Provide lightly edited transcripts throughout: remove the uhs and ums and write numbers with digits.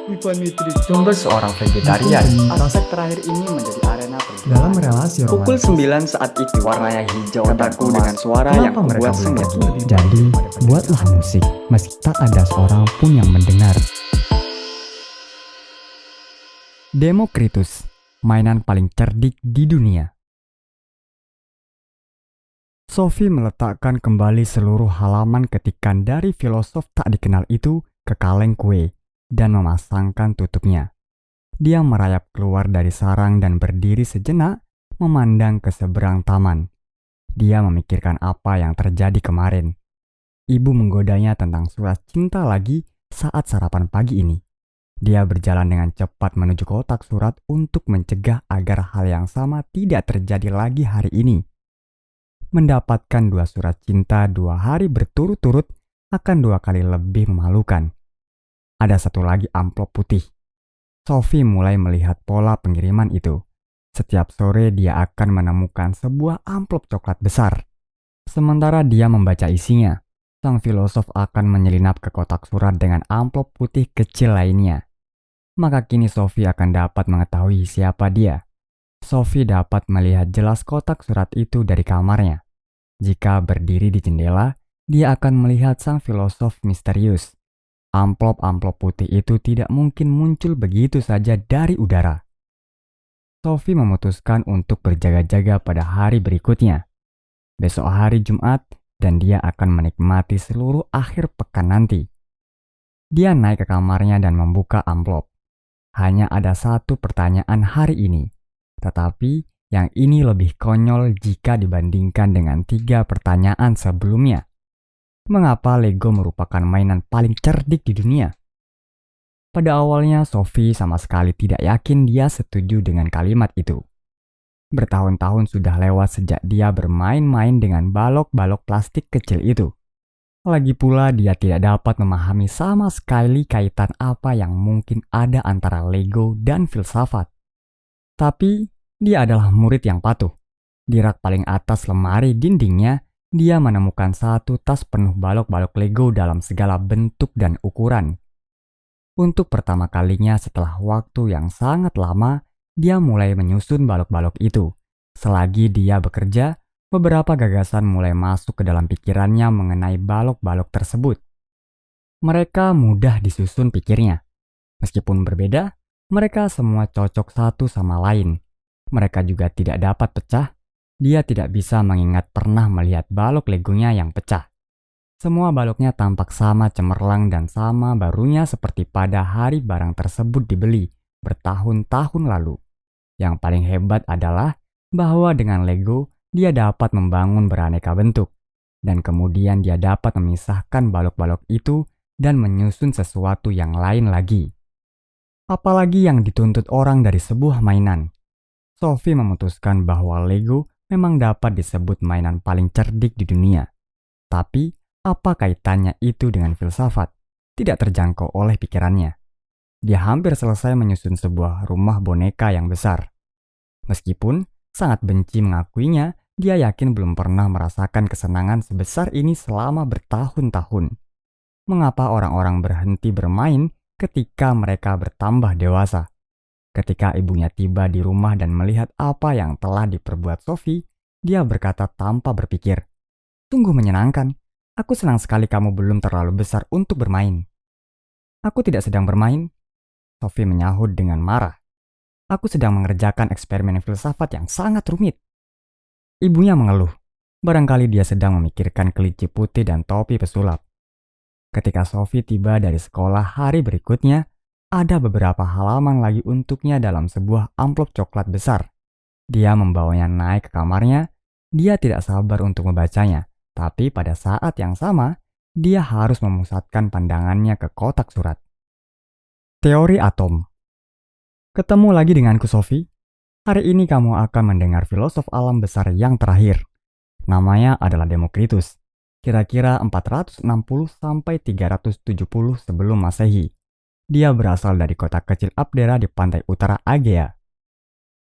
Ivan Mitrix. Sumber seorang vegetarian. Aspek terakhir ini menjadi arena Dalam relasi Pukul romantis, 9 saat itu, Warnanya hijau dan kataku emas. dengan suara yang kenapa mereka membuat belum sengit. pergi? Jadi, buatlah musik, meski tak ada seorang pun yang mendengar. Demokritus, mainan paling cerdik di dunia. Sophie meletakkan kembali seluruh halaman ketikan dari filosof tak dikenal itu ke kaleng kue dan memasangkan tutupnya. Dia merayap keluar dari sarang dan berdiri sejenak memandang ke seberang taman. Dia memikirkan apa yang terjadi kemarin. Ibu menggodanya tentang surat cinta lagi saat sarapan pagi ini. Dia berjalan dengan cepat menuju kotak surat untuk mencegah agar hal yang sama tidak terjadi lagi hari ini. Mendapatkan 2 surat cinta 2 hari berturut-turut akan 2 kali lebih memalukan. Ada satu lagi amplop putih. Sophie mulai melihat pola pengiriman itu. Setiap sore dia akan menemukan sebuah amplop coklat besar. Sementara dia membaca isinya, sang filosof akan menyelinap ke kotak surat dengan amplop putih kecil lainnya. Maka kini Sophie akan dapat mengetahui siapa dia. Sophie dapat melihat jelas kotak surat itu dari kamarnya. Jika berdiri di jendela, dia akan melihat sang filosof misterius. Amplop-amplop putih itu tidak mungkin muncul begitu saja dari udara. Sophie memutuskan untuk berjaga-jaga pada hari berikutnya. Besok hari Jumat, dan dia akan menikmati seluruh akhir pekan nanti. Dia naik ke kamarnya dan membuka amplop. Hanya ada satu pertanyaan hari ini, tetapi yang ini lebih konyol jika dibandingkan dengan 3 pertanyaan sebelumnya. Mengapa Lego merupakan mainan paling cerdik di dunia? Pada awalnya Sophie sama sekali tidak yakin dia setuju dengan kalimat itu. Bertahun-tahun sudah lewat sejak dia bermain-main dengan balok-balok plastik kecil itu. Lagi pula dia tidak dapat memahami sama sekali kaitan apa yang mungkin ada antara Lego dan filsafat. Tapi dia adalah murid yang patuh. Di rak paling atas lemari dindingnya, dia menemukan satu tas penuh balok-balok Lego dalam segala bentuk dan ukuran. Untuk pertama kalinya setelah waktu yang sangat lama, dia mulai menyusun balok-balok itu. Selagi dia bekerja, beberapa gagasan mulai masuk ke dalam pikirannya mengenai balok-balok tersebut. Mereka mudah disusun pikirnya. Meskipun berbeda, mereka semua cocok satu sama lain. Mereka juga tidak dapat pecah. Dia tidak bisa mengingat pernah melihat balok Legonya yang pecah. Semua baloknya tampak sama cemerlang dan sama barunya seperti pada hari barang tersebut dibeli bertahun-tahun lalu. Yang paling hebat adalah bahwa dengan Lego, dia dapat membangun beraneka bentuk. Dan kemudian dia dapat memisahkan balok-balok itu dan menyusun sesuatu yang lain lagi. Apalagi yang dituntut orang dari sebuah mainan. Sophie memutuskan bahwa Lego memang dapat disebut mainan paling cerdik di dunia. Tapi, apa kaitannya itu dengan filsafat? Tidak terjangkau oleh pikirannya. Dia hampir selesai menyusun sebuah rumah boneka yang besar. Meskipun sangat benci mengakuinya, dia yakin belum pernah merasakan kesenangan sebesar ini selama bertahun-tahun. Mengapa orang-orang berhenti bermain ketika mereka bertambah dewasa? Ketika ibunya tiba di rumah dan melihat apa yang telah diperbuat Sophie, dia berkata tanpa berpikir, "Sungguh menyenangkan. Aku senang sekali kamu belum terlalu besar untuk bermain." "Aku tidak sedang bermain," Sophie menyahut dengan marah. "Aku sedang mengerjakan eksperimen filsafat yang sangat rumit." Ibunya mengeluh. Barangkali dia sedang memikirkan kelinci putih dan topi pesulap. Ketika Sophie tiba dari sekolah hari berikutnya, ada beberapa halaman lagi untuknya dalam sebuah amplop coklat besar. Dia membawanya naik ke kamarnya. Dia tidak sabar untuk membacanya, tapi pada saat yang sama, dia harus memusatkan pandangannya ke kotak surat. Teori atom. Ketemu lagi denganku, Sophie. Hari ini kamu akan mendengar filosof alam besar yang terakhir. Namanya adalah Demokritus. Kira-kira 460–370 sebelum Masehi. Dia berasal dari kota kecil Abdera di pantai utara Aegea.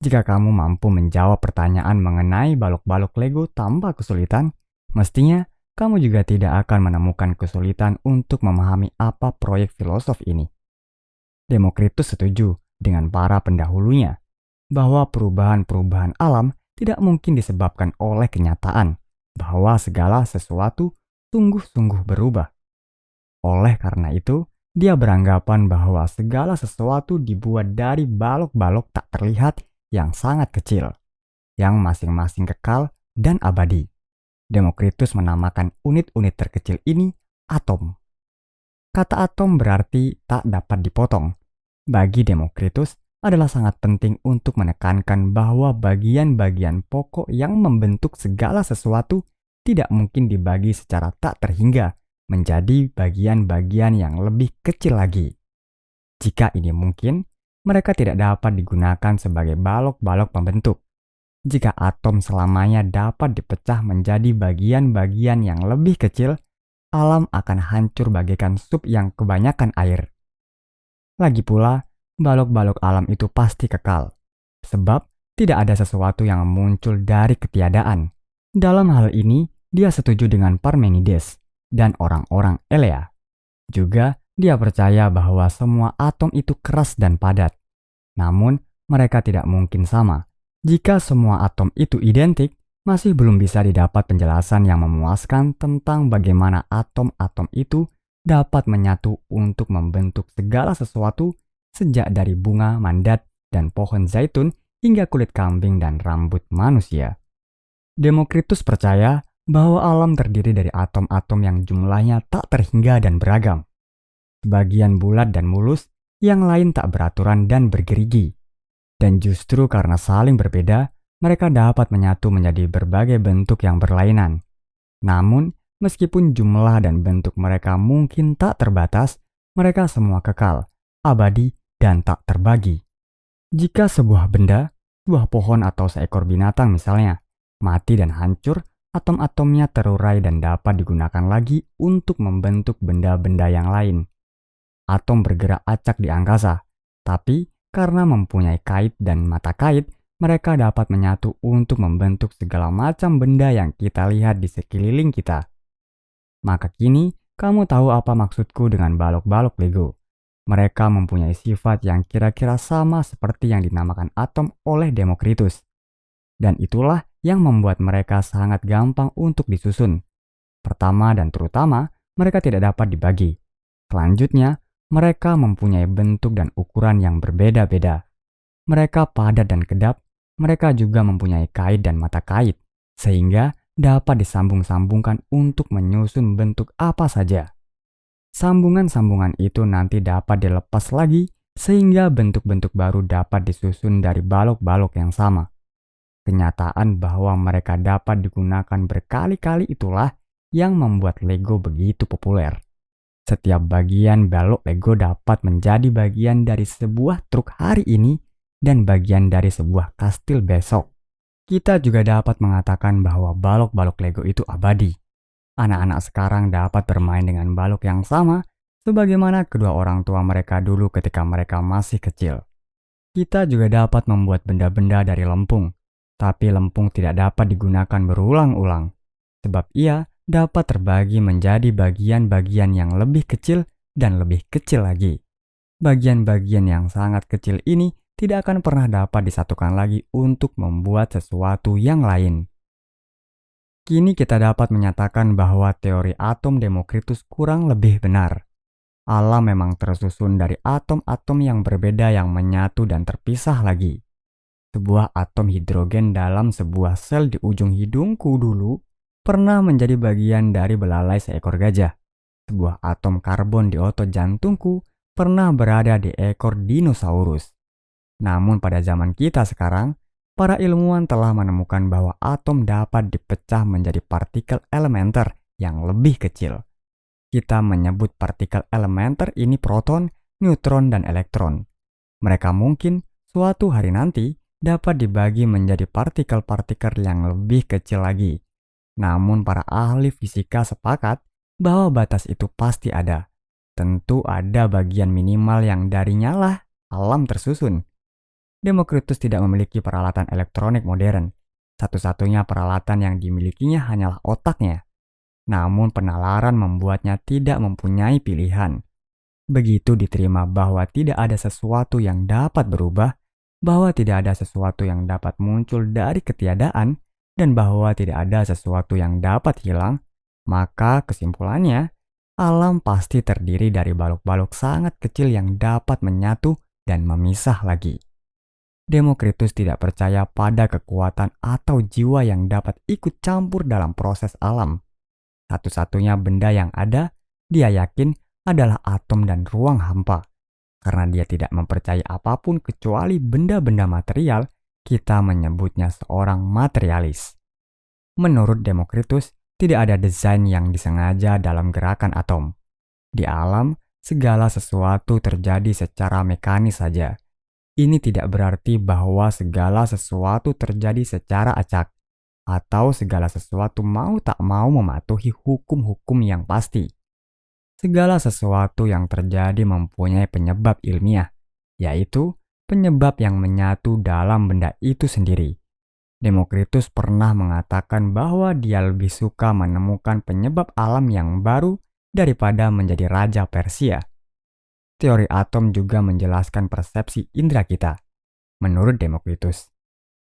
Jika kamu mampu menjawab pertanyaan mengenai balok-balok Lego tanpa kesulitan, mestinya kamu juga tidak akan menemukan kesulitan untuk memahami apa proyek filosof ini. Demokritus setuju dengan para pendahulunya bahwa perubahan-perubahan alam tidak mungkin disebabkan oleh kenyataan bahwa segala sesuatu sungguh-sungguh berubah. Oleh karena itu, dia beranggapan bahwa segala sesuatu dibuat dari balok-balok tak terlihat yang sangat kecil, yang masing-masing kekal dan abadi. Demokritus menamakan unit-unit terkecil ini atom. Kata atom berarti tak dapat dipotong. Bagi Demokritus adalah sangat penting untuk menekankan bahwa bagian-bagian pokok yang membentuk segala sesuatu tidak mungkin dibagi secara tak terhingga menjadi bagian-bagian yang lebih kecil lagi. Jika ini mungkin, mereka tidak dapat digunakan sebagai balok-balok pembentuk. Jika atom selamanya dapat dipecah menjadi bagian-bagian yang lebih kecil, alam akan hancur bagaikan sup yang kebanyakan air. Lagi pula, balok-balok alam itu pasti kekal, sebab tidak ada sesuatu yang muncul dari ketiadaan. Dalam hal ini, dia setuju dengan Parmenides dan orang-orang Elea. Juga, dia percaya bahwa semua atom itu keras dan padat. Namun, mereka tidak mungkin sama. Jika semua atom itu identik, masih belum bisa didapat penjelasan yang memuaskan tentang bagaimana atom-atom itu dapat menyatu untuk membentuk segala sesuatu, sejak dari bunga, mandat, dan pohon zaitun hingga kulit kambing dan rambut manusia. Demokritus percaya bahwa alam terdiri dari atom-atom yang jumlahnya tak terhingga dan beragam. Sebagian bulat dan mulus, yang lain tak beraturan dan bergerigi. Dan justru karena saling berbeda, mereka dapat menyatu menjadi berbagai bentuk yang berlainan. Namun, meskipun jumlah dan bentuk mereka mungkin tak terbatas, mereka semua kekal, abadi, dan tak terbagi. Jika sebuah benda, sebuah pohon atau seekor binatang misalnya, mati dan hancur, atom-atomnya terurai dan dapat digunakan lagi untuk membentuk benda-benda yang lain. Atom bergerak acak di angkasa, tapi karena mempunyai kait dan mata kait, mereka dapat menyatu untuk membentuk segala macam benda yang kita lihat di sekeliling kita. Maka kini, kamu tahu apa maksudku dengan balok-balok Lego. Mereka mempunyai sifat yang kira-kira sama seperti yang dinamakan atom oleh Demokritus. Dan itulah yang membuat mereka sangat gampang untuk disusun. Pertama dan terutama, mereka tidak dapat dibagi. Selanjutnya, mereka mempunyai bentuk dan ukuran yang berbeda-beda. Mereka padat dan kedap, mereka juga mempunyai kait dan mata kait, sehingga dapat disambung-sambungkan untuk menyusun bentuk apa saja. Sambungan-sambungan itu nanti dapat dilepas lagi, sehingga bentuk-bentuk baru dapat disusun dari balok-balok yang sama. Kenyataan bahwa mereka dapat digunakan berkali-kali itulah yang membuat Lego begitu populer. Setiap bagian balok Lego dapat menjadi bagian dari sebuah truk hari ini dan bagian dari sebuah kastil besok. Kita juga dapat mengatakan bahwa balok-balok Lego itu abadi. Anak-anak sekarang dapat bermain dengan balok yang sama sebagaimana kedua orang tua mereka dulu ketika mereka masih kecil. Kita juga dapat membuat benda-benda dari lempung, tapi lempung tidak dapat digunakan berulang-ulang, sebab ia dapat terbagi menjadi bagian-bagian yang lebih kecil dan lebih kecil lagi. Bagian-bagian yang sangat kecil ini tidak akan pernah dapat disatukan lagi untuk membuat sesuatu yang lain. Kini kita dapat menyatakan bahwa teori atom Demokritus kurang lebih benar. Alam memang tersusun dari atom-atom yang berbeda yang menyatu dan terpisah lagi. Sebuah atom hidrogen dalam sebuah sel di ujung hidungku dulu pernah menjadi bagian dari belalai seekor gajah. Sebuah atom karbon di otot jantungku pernah berada di ekor dinosaurus. Namun pada zaman kita sekarang, para ilmuwan telah menemukan bahwa atom dapat dipecah menjadi partikel elementer yang lebih kecil. Kita menyebut partikel elementer ini proton, neutron, dan elektron. Mereka mungkin suatu hari nanti dapat dibagi menjadi partikel-partikel yang lebih kecil lagi. Namun para ahli fisika sepakat bahwa batas itu pasti ada. Tentu ada bagian minimal yang darinya lah alam tersusun. Demokritus tidak memiliki peralatan elektronik modern. Satu-satunya peralatan yang dimilikinya hanyalah otaknya. Namun penalaran membuatnya tidak mempunyai pilihan. Begitu diterima bahwa tidak ada sesuatu yang dapat berubah, bahwa tidak ada sesuatu yang dapat muncul dari ketiadaan, dan bahwa tidak ada sesuatu yang dapat hilang, maka kesimpulannya, alam pasti terdiri dari balok-balok sangat kecil yang dapat menyatu dan memisah lagi. Demokritus tidak percaya pada kekuatan atau jiwa yang dapat ikut campur dalam proses alam. Satu-satunya benda yang ada, dia yakin adalah atom dan ruang hampa. Karena dia tidak mempercayai apapun kecuali benda-benda material, kita menyebutnya seorang materialis. Menurut Demokritus, tidak ada desain yang disengaja dalam gerakan atom. Di alam, segala sesuatu terjadi secara mekanis saja. Ini tidak berarti bahwa segala sesuatu terjadi secara acak, atau segala sesuatu mau tak mau mematuhi hukum-hukum yang pasti. Segala sesuatu yang terjadi mempunyai penyebab ilmiah, yaitu penyebab yang menyatu dalam benda itu sendiri. Demokritus pernah mengatakan bahwa dia lebih suka menemukan penyebab alam yang baru daripada menjadi raja Persia. Teori atom juga menjelaskan persepsi indera kita. Menurut Demokritus,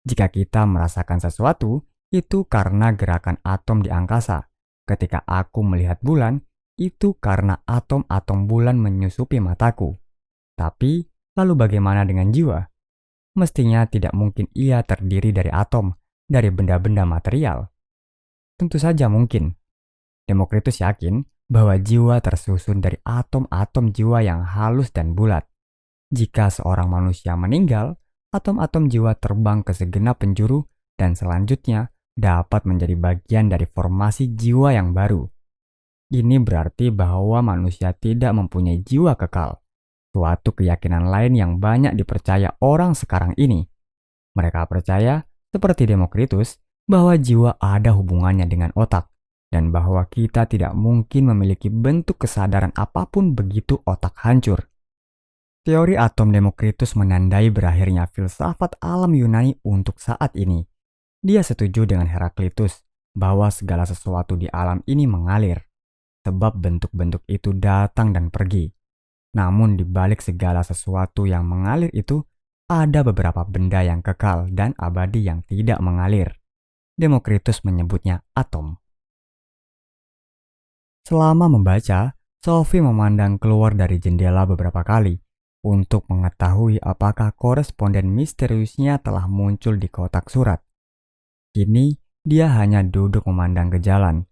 jika kita merasakan sesuatu, itu karena gerakan atom di angkasa. Ketika aku melihat bulan, itu karena atom-atom bulan menyusupi mataku. Tapi, lalu bagaimana dengan jiwa? Mestinya tidak mungkin ia terdiri dari atom, dari benda-benda material. Tentu saja mungkin. Demokritus yakin bahwa jiwa tersusun dari atom-atom jiwa yang halus dan bulat. Jika seorang manusia meninggal, atom-atom jiwa terbang ke segenap penjuru dan selanjutnya dapat menjadi bagian dari formasi jiwa yang baru. Ini berarti bahwa manusia tidak mempunyai jiwa kekal, suatu keyakinan lain yang banyak dipercaya orang sekarang ini. Mereka percaya, seperti Demokritus, bahwa jiwa ada hubungannya dengan otak, dan bahwa kita tidak mungkin memiliki bentuk kesadaran apapun begitu otak hancur. Teori atom Demokritus menandai berakhirnya filsafat alam Yunani untuk saat ini. Dia setuju dengan Heraklitus bahwa segala sesuatu di alam ini mengalir, sebab bentuk-bentuk itu datang dan pergi. Namun di balik segala sesuatu yang mengalir itu, ada beberapa benda yang kekal dan abadi yang tidak mengalir. Demokritus menyebutnya atom. Selama membaca, Sophie memandang keluar dari jendela beberapa kali untuk mengetahui apakah koresponden misteriusnya telah muncul di kotak surat. Kini, dia hanya duduk memandang ke jalan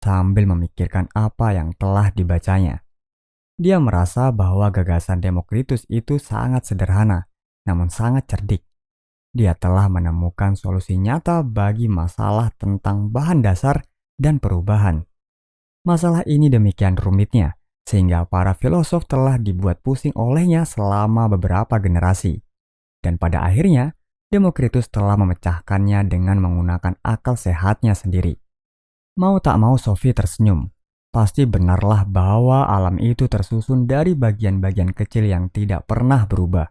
sambil memikirkan apa yang telah dibacanya. Dia merasa bahwa gagasan Demokritus itu sangat sederhana, namun sangat cerdik. Dia telah menemukan solusi nyata bagi masalah tentang bahan dasar dan perubahan. Masalah ini demikian rumitnya, sehingga para filosof telah dibuat pusing olehnya selama beberapa generasi. Dan pada akhirnya, Demokritus telah memecahkannya dengan menggunakan akal sehatnya sendiri. Mau tak mau Sophie tersenyum. Pasti benarlah bahwa alam itu tersusun dari bagian-bagian kecil yang tidak pernah berubah.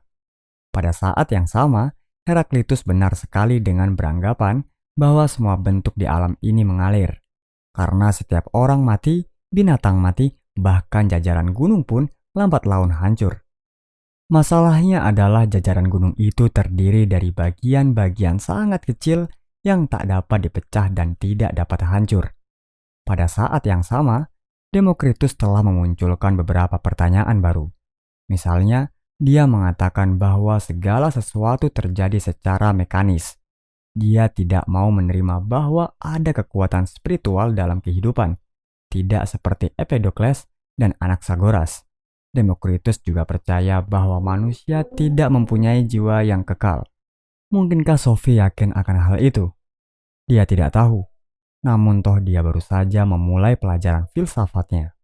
Pada saat yang sama, Heraklitus benar sekali dengan beranggapan bahwa semua bentuk di alam ini mengalir. Karena setiap orang mati, binatang mati, bahkan jajaran gunung pun lambat laun hancur. Masalahnya adalah jajaran gunung itu terdiri dari bagian-bagian sangat kecil yang tak dapat dipecah dan tidak dapat hancur. Pada saat yang sama, Demokritus telah memunculkan beberapa pertanyaan baru. Misalnya, dia mengatakan bahwa segala sesuatu terjadi secara mekanis. Dia tidak mau menerima bahwa ada kekuatan spiritual dalam kehidupan, tidak seperti Empedokles dan Anaxagoras. Demokritus juga percaya bahwa manusia tidak mempunyai jiwa yang kekal. Mungkinkah Sophie yakin akan hal itu? Dia tidak tahu. Namun toh dia baru saja memulai pelajaran filsafatnya.